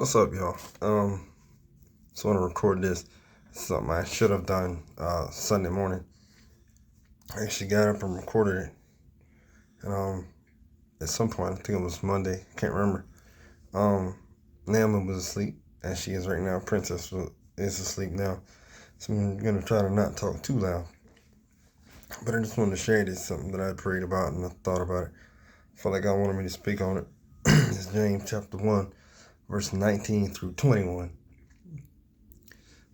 What's up, y'all? Just want to record this. Something I should have done Sunday morning. I actually got up and recorded it, and at some point, I think it was Monday. Can't remember. Um, Naomi was asleep, as she is right now. Princess is asleep now, so I'm gonna try to not talk too loud. But I just wanted to share this, something that I prayed about and I thought about it. I felt like God wanted me to speak on it. It's James chapter 1, verse 19 through 21.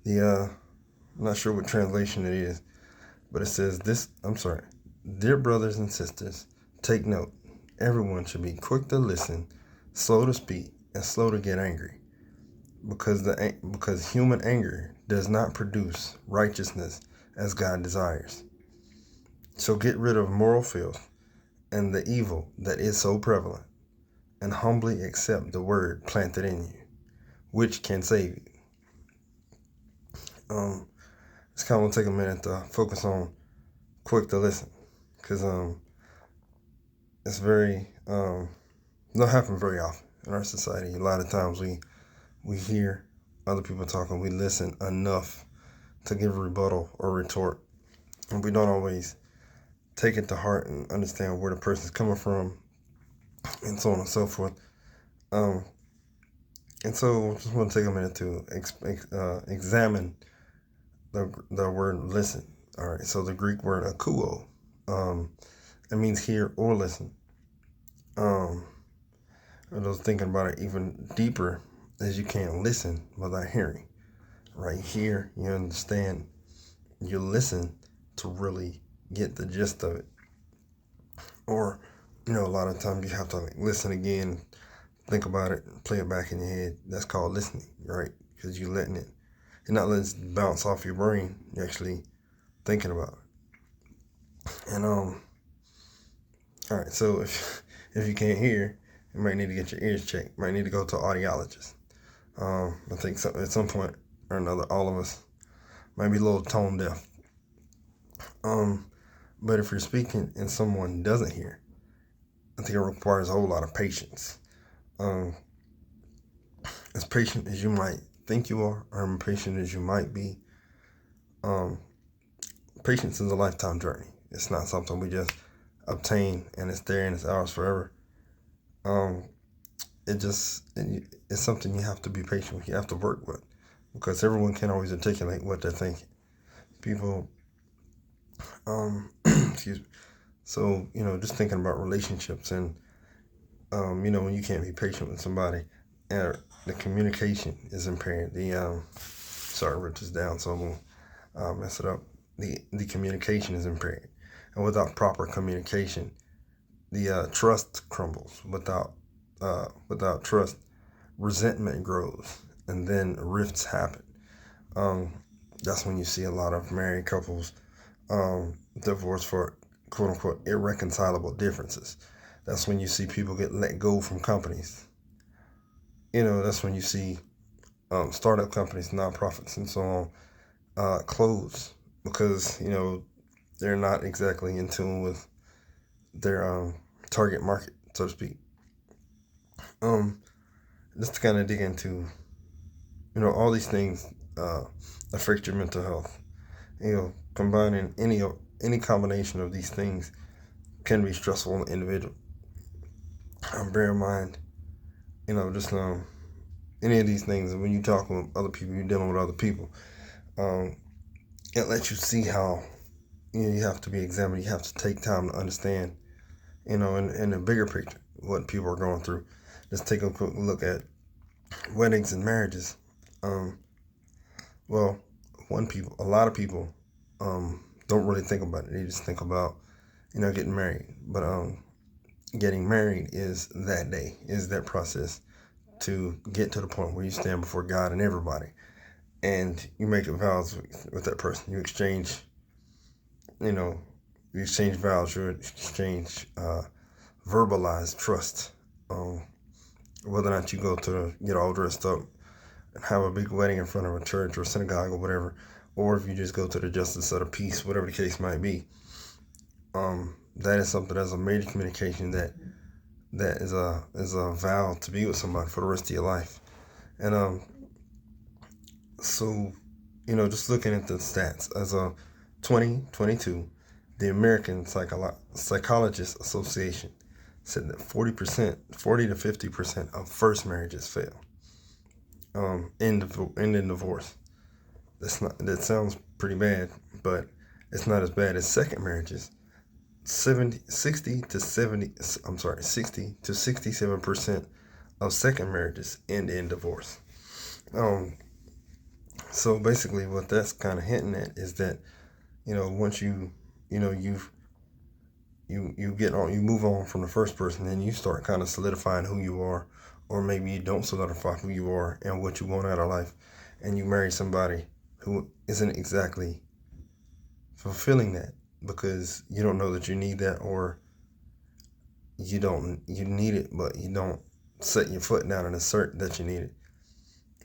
I'm not sure what translation it is, but it says this. I'm sorry. Dear brothers and sisters, take note. Everyone should be quick to listen, slow to speak, and slow to get angry, because human anger does not produce righteousness as God desires. So get rid of moral filth and the evil that is so prevalent, and humbly accept the word planted in you, which can save you. It's kind of gonna take a minute to focus on quick to listen, because it's very not happen very often in our society. A lot of times we hear other people talking, we listen enough to give a rebuttal or retort, and we don't always take it to heart and understand where the person's coming from, and so on and so forth. And so just want to take a minute to examine the word listen. All right, so the Greek word akuo, it means hear or listen. I was thinking about it even deeper, as you can't listen without hearing. Right here, you understand, you listen to really get the gist of it. Or, a lot of times you have to listen again, think about it, play it back in your head. That's called listening, right? Because you're letting you're not letting it bounce off your brain. You're actually thinking about it. And all right. So if you can't hear, you might need to get your ears checked. You might need to go to an audiologist. I think at some point or another, all of us might be a little tone deaf. But if you're speaking and someone doesn't hear, I think it requires a whole lot of patience. As patient as you might think you are, or impatient as you might be, patience is a lifetime journey. It's not something we just obtain and it's there and it's ours forever. It's something you have to be patient with. You have to work with, because everyone can't always articulate what they're thinking. People, excuse me. So, just thinking about relationships and, when you can't be patient with somebody, and the communication is impaired. Sorry, I wrote this down, so I'm gonna mess it up. The communication is impaired, and without proper communication, the trust crumbles. Without trust, resentment grows, and then rifts happen. That's when you see a lot of married couples divorce for quote unquote irreconcilable differences. That's when you see people get let go from companies. That's when you see startup companies, nonprofits, and so on close, because they're not exactly in tune with their target market, so to speak. Just to kind of dig into, all these things affect your mental health. Combining any combination of these things can be stressful on the individual. Bear in mind, just any of these things, when you talk with other people, you're dealing with other people. It lets you see how you have to be examined. You have to take time to understand, in the bigger picture, what people are going through. Let's take a quick look at weddings and marriages. Well, a lot of people don't really think about it. They just think about, getting married. But getting married is that day, is that process to get to the point where you stand before God and everybody, and you make vows with that person. You exchange, vows. You exchange verbalized trust. Whether or not you go to get all dressed up and have a big wedding in front of a church or synagogue or whatever, or if you just go to the justice of the peace, whatever the case might be, that is something that's a major communication that is a vow to be with somebody for the rest of your life. And so, just looking at the stats as of 2022, the American Psychologists Association said that 40 to 50% of first marriages fail in divorce. That sounds pretty bad, but it's not as bad as second marriages. 60 to 67% of second marriages end in divorce. So basically, what that's kind of hinting at is that, once you move on from the first person, then you start kind of solidifying who you are, or maybe you don't solidify who you are and what you want out of life, and you marry somebody who isn't exactly fulfilling that because you don't know that you need that, or you need it, but you don't set your foot down and assert that you need it.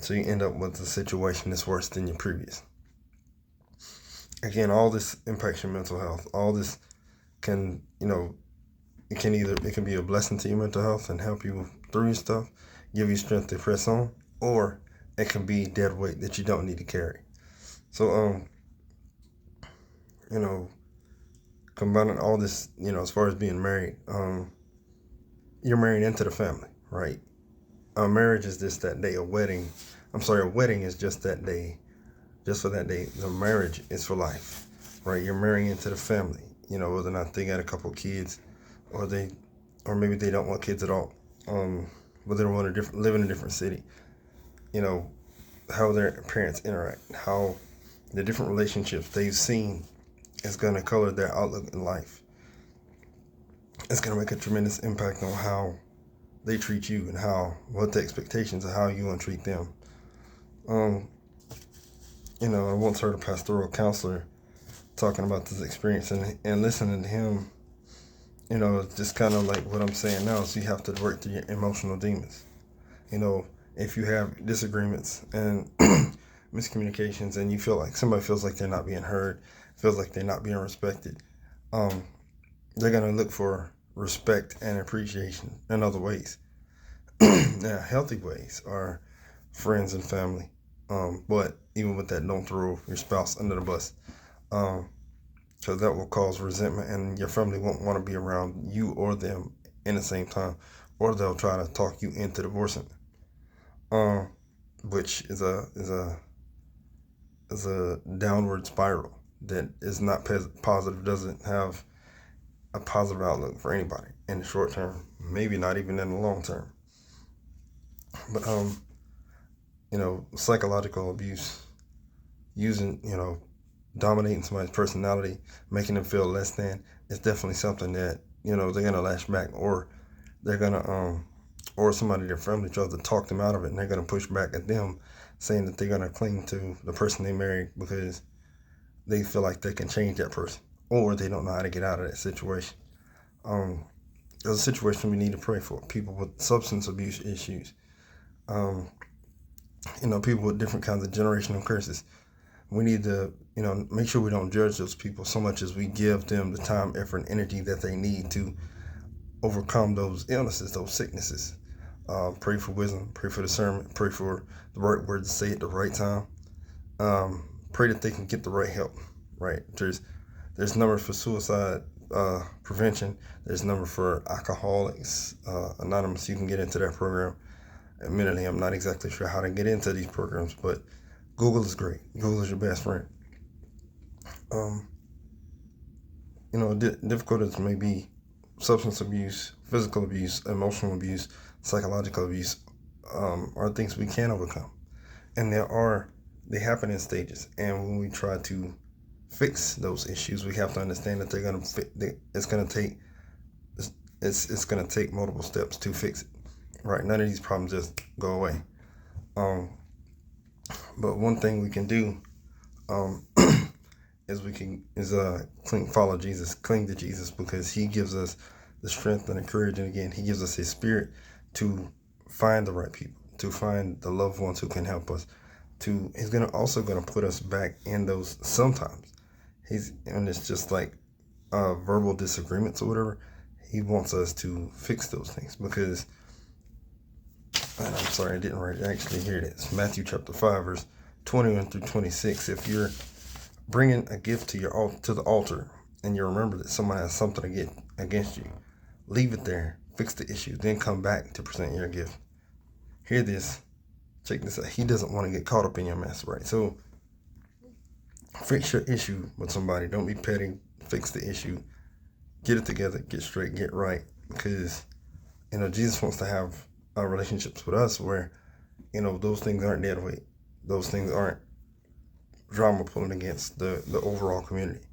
So you end up with a situation that's worse than your previous. Again, all this impacts your mental health. All this can, it can be a blessing to your mental health and help you through your stuff, give you strength to press on, or it can be dead weight that you don't need to carry. So, combining all this, as far as being married, you're married into the family, right? A marriage is just that day. A wedding is just that day, just for that day. The marriage is for life, right? You're marrying into the family, whether or not they got a couple of kids, or maybe they don't want kids at all, but they want to live in a different city. How their parents interact, how the different relationships they've seen is going to color their outlook in life. It's going to make a tremendous impact on how they treat you and what the expectations of how you want to treat them. I once heard a pastoral counselor talking about this experience, and listening to him, just kind of like what I'm saying now. So you have to work through your emotional demons. If you have disagreements and miscommunications, and you feel like somebody feels like they're not being heard, feels like they're not being respected, they're going to look for respect and appreciation in other ways. Now, healthy ways are friends and family. But even with that, don't throw your spouse under the bus, because that will cause resentment, and your family won't want to be around you or them in the same time, or they'll try to talk you into divorcing, which is a downward spiral that is not positive, doesn't have a positive outlook for anybody in the short term, maybe not even in the long term. But psychological abuse, using, dominating somebody's personality, making them feel less than, is definitely something that, they're gonna lash back, or they're gonna or somebody in their family tries to talk them out of it, and they're gonna push back at them, saying that they're gonna cling to the person they married because they feel like they can change that person, or they don't know how to get out of that situation. There's a situation we need to pray for. People with substance abuse issues, people with different kinds of generational curses. We need to, make sure we don't judge those people so much as we give them the time, effort, and energy that they need to overcome those illnesses, those sicknesses. Pray for wisdom, pray for discernment, pray for the right words to say at the right time. Pray that they can get the right help, right? There's numbers for suicide prevention. There's a number for Alcoholics Anonymous. You can get into that program. Admittedly, I'm not exactly sure how to get into these programs, but Google is great. Google is your best friend. Difficulties may be substance abuse, physical abuse, emotional abuse, psychological abuse, are things we can overcome. And they happen in stages. And when we try to fix those issues, we have to understand that it's going to take multiple steps to fix it. Right? None of these problems just go away. But one thing we can do follow Jesus, cling to Jesus, because he gives us the strength and the courage, and again, he gives us his spirit to find the right people, to find the loved ones who can help us. He's also gonna put us back in those sometimes. And it's just like verbal disagreements or whatever. He wants us to fix those things, because and I'm sorry, I didn't write it. Actually, here it is. Matthew chapter 5, verse 21 through 26. If you're bringing a gift to the altar, and you remember that someone has something against you, leave it there, fix the issue, then come back to present your gift. Hear this. Check this out. He doesn't want to get caught up in your mess, right? So fix your issue with somebody. Don't be petty. Fix the issue. Get it together. Get straight. Get right. Because, Jesus wants to have relationships with us where, those things aren't dead weight. Those things aren't drama pulling against the overall community.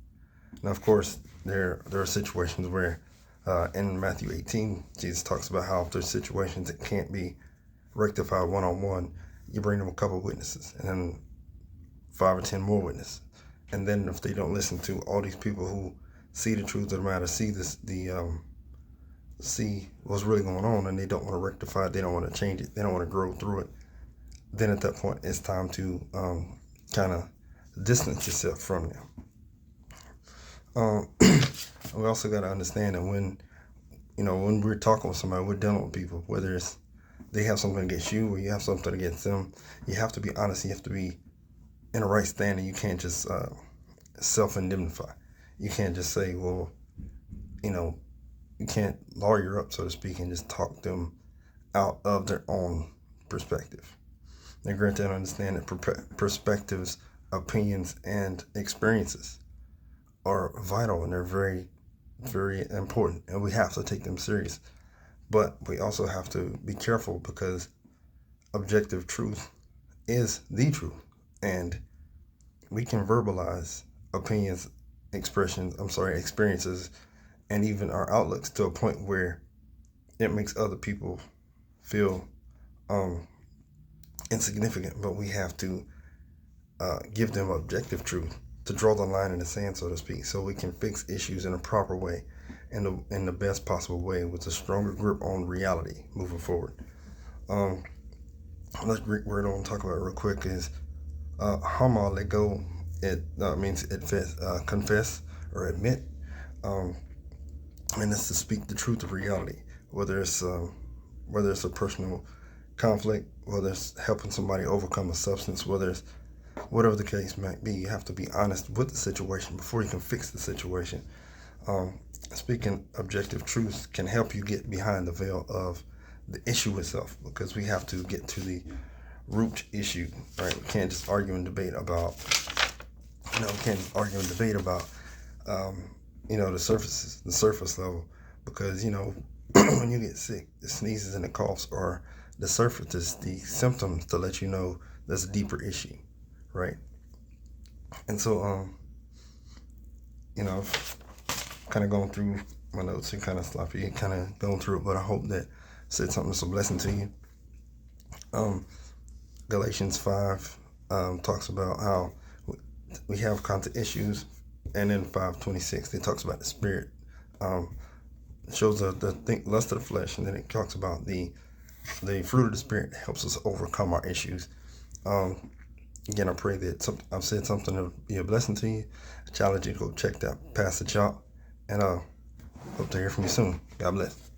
Now, of course, there are situations where in Matthew 18, Jesus talks about how if there's situations that can't be rectified one-on-one, you bring them a couple of witnesses and then 5 or 10 more witnesses. And then if they don't listen to all these people who see the truth of the matter, see what's really going on, and they don't want to rectify it, they don't want to change it, they don't want to grow through it, then at that point it's time to kind of distance yourself from them. We also got to understand that when we're talking with somebody, we're dealing with people, whether it's they have something against you or you have something against them, you have to be honest. You have to be in the right standing. You can't just self-indemnify. You can't just say, well, you can't lawyer up, so to speak, and just talk them out of their own perspective. Now, granted, I understand that perspectives, opinions, and experiences are vital, and they're very, very important, and we have to take them serious. But we also have to be careful because objective truth is the truth, and we can verbalize opinions, experiences, and even our outlooks to a point where it makes other people feel insignificant. But we have to give them objective truth to draw the line in the sand, so to speak, so we can fix issues in a proper way, in the best possible way, with a stronger grip on reality moving forward. Another Greek word I want to talk about real quick is homolego. It means confess or admit, and it's to speak the truth of reality, whether it's a personal conflict, whether it's helping somebody overcome a substance, whatever the case might be. You have to be honest with the situation before you can fix the situation. Speaking objective truth can help you get behind the veil of the issue itself, because we have to get to the root issue, right? We can't just argue and debate about, the surface level, because, when you get sick, the sneezes and the coughs are the surface, the symptoms to let you know there's a deeper issue, right? And so, I've kind of gone through my notes and kind of sloppy, kind of going through it, but I hope that said something that's a blessing to you. Galatians 5 talks about how we have constant issues, and then 5:26 it talks about the spirit. It shows the lust of the flesh, and then it talks about the fruit of the spirit that helps us overcome our issues. Again, I pray that I've said something to be a blessing to you. I challenge you to go check that passage out, and hope to hear from you soon. God bless.